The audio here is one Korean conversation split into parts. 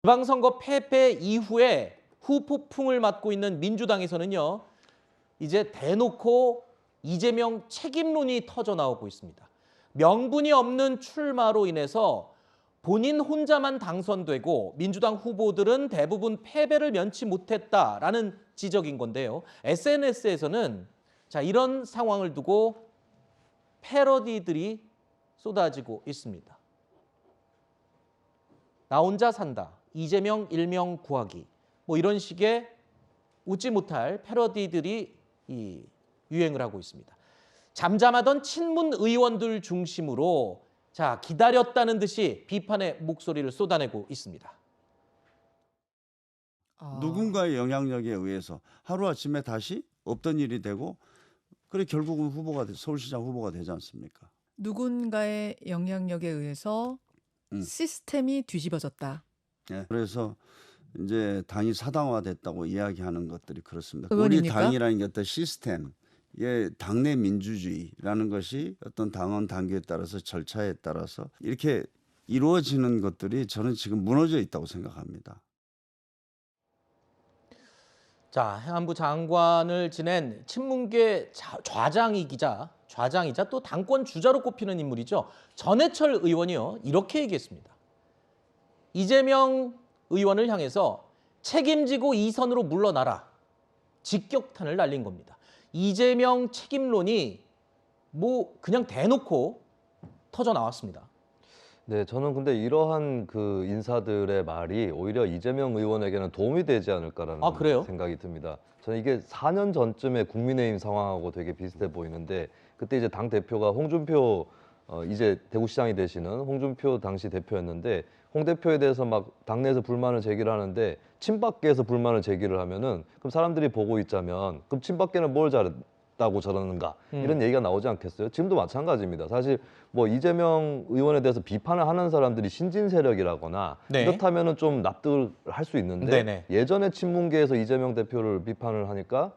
지방선거 패배 이후에 후폭풍을 맞고 있는 민주당에서는요, 이제 대놓고 이재명 책임론이 터져 나오고 있습니다. 명분이 없는 출마로 인해서 본인 혼자만 당선되고 민주당 후보들은 대부분 패배를 면치 못했다라는 지적인 건데요. SNS에서는 이런 상황을 두고 패러디들이 쏟아지고 있습니다. 나 혼자 산다. 이재명 일명 구하기. 뭐 이런 식의 웃지 못할 패러디들이 유행을 하고 있습니다. 잠잠하던 친문 의원들 중심으로 기다렸다는 듯이 비판의 목소리를 쏟아내고 있습니다. 누군가의 영향력에 의해서 하루아침에 다시 없던 일이 되고 그래 결국은 서울시장 후보가 되지 않습니까? 누군가의 영향력에 의해서 시스템이 뒤집어졌다. 네. 그래서 이제 당이 사당화됐다고 이야기하는 것들이 그렇습니다. 의원입니까? 우리 당이라는 게 어떤 시스템, 당내 민주주의라는 것이 어떤 당원 당규에 따라서 절차에 따라서 이렇게 이루어지는 것들이 저는 지금 무너져 있다고 생각합니다. 행안부 장관을 지낸 친문계 좌장이자 또 당권 주자로 꼽히는 인물이죠. 전해철 의원이요, 이렇게 얘기했습니다. 이재명 의원을 향해서 책임지고 2선으로 물러나라. 직격탄을 날린 겁니다. 이재명 책임론이 그냥 대놓고 터져 나왔습니다. 네, 저는 근데 이러한 그 인사들의 말이 오히려 이재명 의원에게는 도움이 되지 않을까라는 그래요? 생각이 듭니다. 저는 이게 4년 전쯤에 국민의힘 상황하고 되게 비슷해 보이는데, 그때 이제 당 대표가 홍준표 이제 대구시장이 되시는 홍준표 당시 대표였는데, 홍 대표에 대해서 막 당내에서 불만을 제기를 하는데 친박계에서 불만을 제기를 하면은 그럼 사람들이 보고 있자면 그럼 친박계는 뭘 잘했다고 저러는가 이런 얘기가 나오지 않겠어요? 지금도 마찬가지입니다. 사실 뭐 이재명 의원에 대해서 비판을 하는 사람들이 신진 세력이라거나 네. 이렇다면은 좀 납득을 할 수 있는데 네네. 예전에 친문계에서 이재명 대표를 비판을 하니까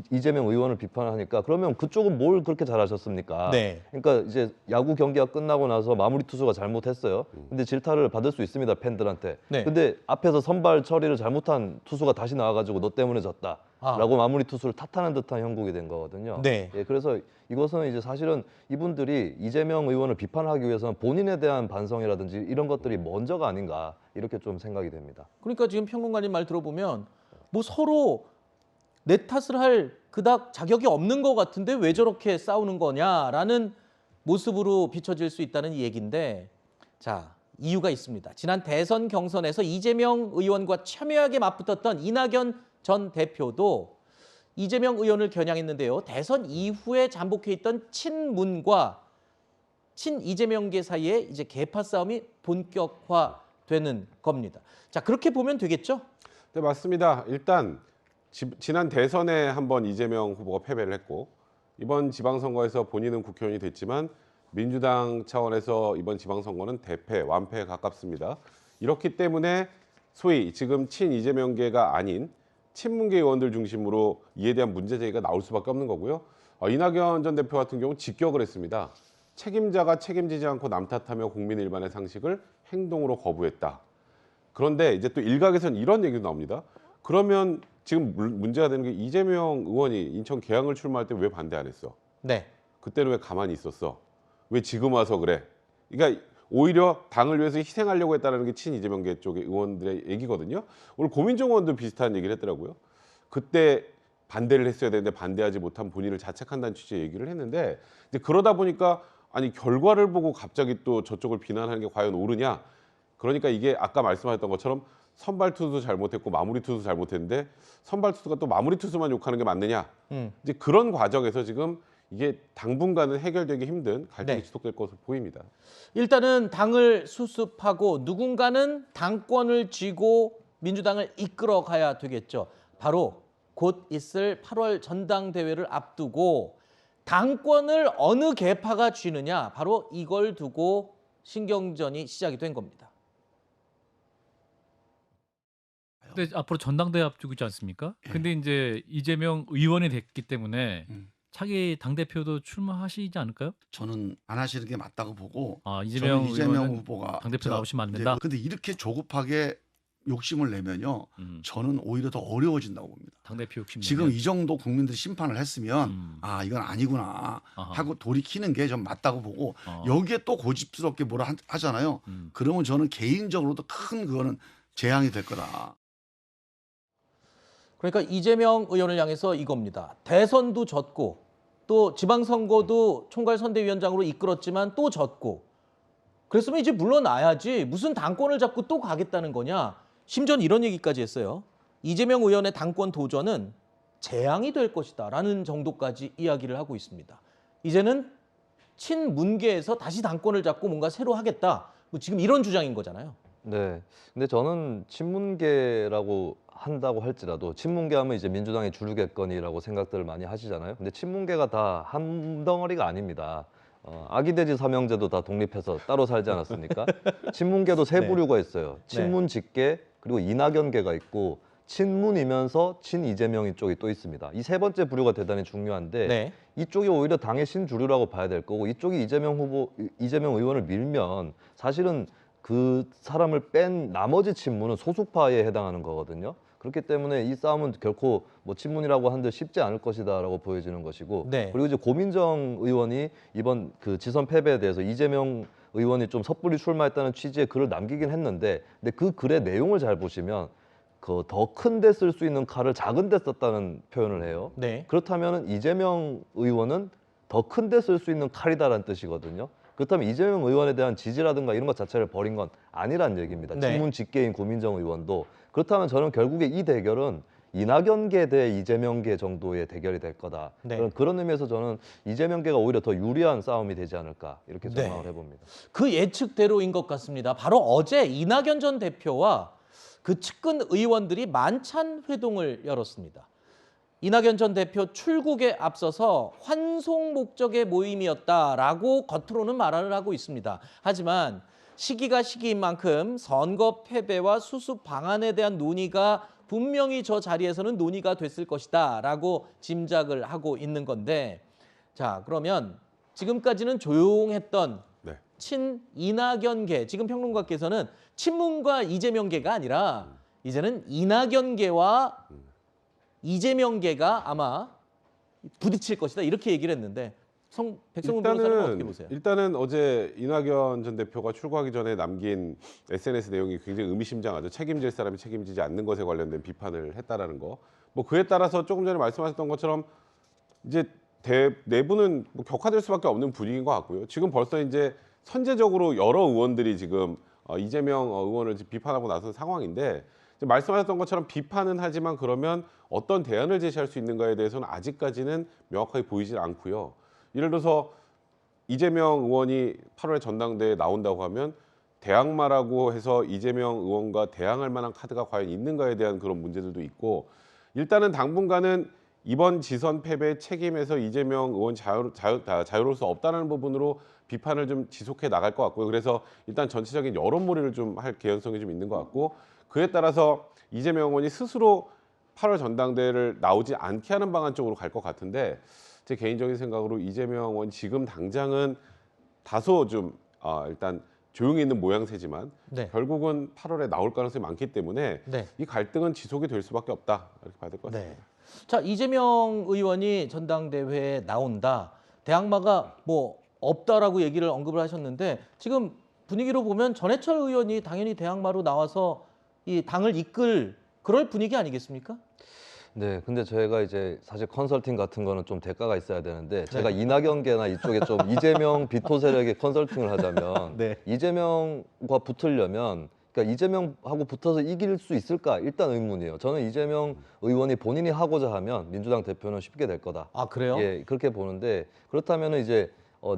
이재명 의원을 비판을 하니까 그러면 그쪽은 뭘 그렇게 잘하셨습니까? 네. 그러니까 이제 야구 경기가 끝나고 나서 마무리 투수가 잘못했어요. 근데 질타를 받을 수 있습니다, 팬들한테. 네. 근데 앞에서 선발 처리를 잘못한 투수가 다시 나와가지고 너 때문에 졌다라고 마무리 투수를 탓하는 듯한 형국이 된 거거든요. 네. 예, 그래서 이것은 이제 사실은 이분들이 이재명 의원을 비판하기 위해서는 본인에 대한 반성이라든지 이런 것들이 먼저가 아닌가 이렇게 좀 생각이 됩니다. 그러니까 지금 평론가님 말 들어보면 서로 내 탓을 할 그닥 자격이 없는 것 같은데 왜 저렇게 싸우는 거냐라는 모습으로 비춰질 수 있다는 이 얘기인데, 이유가 있습니다. 지난 대선 경선에서 이재명 의원과 첨예하게 맞붙었던 이낙연 전 대표도 이재명 의원을 겨냥했는데요. 대선 이후에 잠복해 있던 친문과 친이재명계 사이에 이제 계파 싸움이 본격화되는 겁니다. 그렇게 보면 되겠죠? 네, 맞습니다. 일단 지난 대선에 한번 이재명 후보가 패배를 했고, 이번 지방선거에서 본인은 국회의원이 됐지만 민주당 차원에서 이번 지방선거는 대패, 완패에 가깝습니다. 이렇기 때문에 소위 지금 친이재명계가 아닌 친문계 의원들 중심으로 이에 대한 문제 제기가 나올 수밖에 없는 거고요. 이낙연 전 대표 같은 경우는 직격을 했습니다. 책임자가 책임지지 않고 남 탓하며 국민 일반의 상식을 행동으로 거부했다. 그런데 이제 또 일각에서는 이런 얘기도 나옵니다. 그러면 지금 문제가 되는 게 이재명 의원이 인천 계양을 출마할 때 왜 반대 안 했어? 네. 그때는 왜 가만히 있었어? 왜 지금 와서 그래? 그러니까 오히려 당을 위해서 희생하려고 했다는 게 친이재명계 쪽의 의원들의 얘기거든요. 오늘 고민정 의원도 비슷한 얘기를 했더라고요. 그때 반대를 했어야 되는데 반대하지 못한 본인을 자책한다는 취지의 얘기를 했는데, 이제 그러다 보니까 아니 결과를 보고 갑자기 또 저쪽을 비난하는 게 과연 옳으냐? 그러니까 이게 아까 말씀하셨던 것처럼 선발 투수 잘못했고 마무리 투수 잘못했는데 선발 투수가 또 마무리 투수만 욕하는 게 맞느냐? 이제 그런 과정에서 지금 이게 당분간은 해결되기 힘든 갈등이 지속될 것으로 보입니다. 일단은 당을 수습하고 누군가는 당권을 쥐고 민주당을 이끌어 가야 되겠죠. 바로 곧 있을 8월 전당대회를 앞두고 당권을 어느 계파가 쥐느냐, 바로 이걸 두고 신경전이 시작이 된 겁니다. 근데 앞으로 전당대회 앞두고 있지 않습니까? 근데 이제 이재명 의원이 됐기 때문에 차기 당대표도 출마하시지 않을까요? 저는 안 하시는 게 맞다고 보고 이재명 저는 이재명 의원은 후보가 당대표 나오시면 안 된다? 근데 이렇게 조급하게 욕심을 내면요. 저는 오히려 더 어려워진다고 봅니다. 당대표 욕심 지금 이 정도 국민들이 심판을 했으면 이건 아니구나 아하. 하고 돌이키는 게 좀 맞다고 보고 어. 여기에 또 고집스럽게 뭐라 하잖아요. 그러면 저는 개인적으로도 큰 그거는 재앙이 될 거다. 그러니까 이재명 의원을 향해서 이겁니다. 대선도 졌고 또 지방선거도 총괄선대위원장으로 이끌었지만 또 졌고 그랬으면 이제 물러나야지 무슨 당권을 잡고 또 가겠다는 거냐. 심지어는 이런 얘기까지 했어요. 이재명 의원의 당권 도전은 재앙이 될 것이다 라는 정도까지 이야기를 하고 있습니다. 이제는 친문계에서 다시 당권을 잡고 뭔가 새로 하겠다. 뭐 지금 이런 주장인 거잖아요. 네. 근데 저는 친문계라고 한다고 할지라도 친문계 하면 이제 민주당의 주류겠거니라고 생각들을 많이 하시잖아요. 근데 친문계가 다 한 덩어리가 아닙니다. 아기돼지 삼형제도 다 독립해서 따로 살지 않았습니까? 친문계도 세 네. 부류가 있어요. 친문 직계 그리고 이낙연계가 있고 친문이면서 친 이재명이 쪽이 또 있습니다. 이 세 번째 부류가 대단히 중요한데 네. 이쪽이 오히려 당의 신주류라고 봐야 될 거고 이쪽이 이재명 의원을 밀면 사실은 그 사람을 뺀 나머지 친문은 소수파에 해당하는 거거든요. 그렇기 때문에 이 싸움은 결코 뭐 친문이라고 한들 쉽지 않을 것이다라고 보여지는 것이고 네. 그리고 이제 고민정 의원이 이번 그 지선 패배에 대해서 이재명 의원이 좀 섣불리 출마했다는 취지의 글을 남기긴 했는데 근데 그 글의 내용을 잘 보시면 그 더 큰 데 쓸 수 있는 칼을 작은 데 썼다는 표현을 해요. 네. 그렇다면 이재명 의원은 더 큰 데 쓸 수 있는 칼이다라는 뜻이거든요. 그렇다면 이재명 의원에 대한 지지라든가 이런 것 자체를 버린 건 아니란 얘기입니다. 네. 친문 직계인 고민정 의원도 그렇다면 저는 결국에 이 대결은 이낙연계 대 이재명계 정도의 대결이 될 거다. 네. 그런 의미에서 저는 이재명계가 오히려 더 유리한 싸움이 되지 않을까 이렇게 네. 전망을 해봅니다. 그 예측대로인 것 같습니다. 바로 어제 이낙연 전 대표와 그 측근 의원들이 만찬 회동을 열었습니다. 이낙연 전 대표 출국에 앞서서 환송 목적의 모임이었다라고 겉으로는 말을 하고 있습니다. 하지만 시기가 시기인 만큼 선거 패배와 수습 방안에 대한 논의가 분명히 저 자리에서는 논의가 됐을 것이다라고 짐작을 하고 있는 건데 자 그러면 지금까지는 조용했던 네. 친 이낙연계 지금 평론가께서는 친문과 이재명계가 아니라 이제는 이낙연계와 이재명계가 아마 부딪힐 것이다 이렇게 얘기를 했는데 백성훈 변호사는 어떻게 보세요? 일단은 어제 이낙연 전 대표가 출국하기 전에 남긴 SNS 내용이 굉장히 의미심장하죠. 책임질 사람이 책임지지 않는 것에 관련된 비판을 했다라는 거. 뭐 그에 따라서 조금 전에 말씀하셨던 것처럼 이제 내부는 뭐 격화될 수밖에 없는 분위기인 것 같고요. 지금 벌써 이제 선제적으로 여러 의원들이 지금 이재명 의원을 비판하고 나선 상황인데 말씀하셨던 것처럼 비판은 하지만 그러면 어떤 대안을 제시할 수 있는가에 대해서는 아직까지는 명확하게 보이질 않고요. 예를 들어서 이재명 의원이 8월에 전당대회에 나온다고 하면 대항마라고 해서 이재명 의원과 대항할 만한 카드가 과연 있는가에 대한 그런 문제들도 있고 일단은 당분간은 이번 지선 패배의 책임에서 이재명 의원 자유로울 수 없다는 부분으로 비판을 좀 지속해 나갈 것 같고요. 그래서 일단 전체적인 여론몰이를 좀 할 개연성이 좀 있는 것 같고 그에 따라서 이재명 의원이 스스로 8월 전당대회를 나오지 않게 하는 방안 쪽으로 갈 것 같은데 제 개인적인 생각으로 이재명 의원 지금 당장은 다소 좀 일단 조용히 있는 모양새지만 네. 결국은 8월에 나올 가능성이 많기 때문에 네. 이 갈등은 지속이 될 수밖에 없다 이렇게 봐야 될 것 같습니다. 네. 자 이재명 의원이 전당대회에 나온다. 대항마가 뭐 없다라고 얘기를 언급을 하셨는데 지금 분위기로 보면 전해철 의원이 당연히 대항마로 나와서 이 당을 이끌 그럴 분위기 아니겠습니까? 네, 근데 저희가 이제 사실 컨설팅 같은 거는 좀 대가가 있어야 되는데 제가 이낙연계나 이쪽에 좀 이재명 비토 세력의 컨설팅을 하자면 네. 이재명과 붙으려면 그러니까 이재명하고 붙어서 이길 수 있을까 일단 의문이에요. 저는 이재명 의원이 본인이 하고자 하면 민주당 대표는 쉽게 될 거다. 아 그래요? 예, 그렇게 보는데 그렇다면은 이제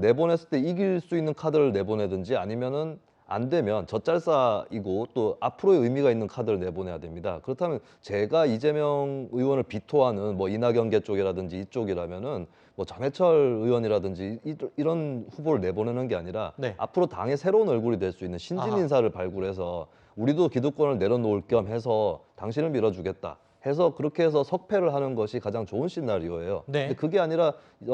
내보냈을 때 이길 수 있는 카드를 내보내든지 아니면은 안 되면 젖잘싸이고 또 앞으로의 의미가 있는 카드를 내보내야 됩니다. 그렇다면 제가 이재명 의원을 비토하는 뭐 이낙연계 쪽이라든지 이쪽이라면은 뭐 전해철 의원이라든지 이런 후보를 내보내는 게 아니라 네. 앞으로 당의 새로운 얼굴이 될 수 있는 신진 아하. 인사를 발굴해서 우리도 기득권을 내려놓을 겸 해서 당신을 밀어주겠다 해서 그렇게 해서 석패를 하는 것이 가장 좋은 시나리오예요. 네. 근데 그게 아니라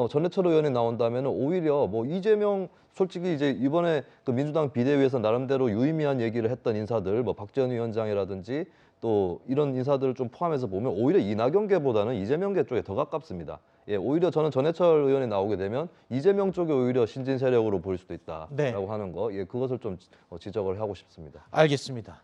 전해철 의원이 나온다면 오히려 뭐 이재명 솔직히 이제 이번에 그 민주당 비대위에서 나름대로 유의미한 얘기를 했던 인사들 뭐 박지원 위원장이라든지 또 이런 인사들을 좀 포함해서 보면 오히려 이낙연계보다는 이재명계 쪽에 더 가깝습니다. 예, 오히려 저는 전해철 의원이 나오게 되면 이재명 쪽이 오히려 신진 세력으로 보일 수도 있다라고 네. 하는 거, 예, 그것을 좀 지적을 하고 싶습니다. 알겠습니다.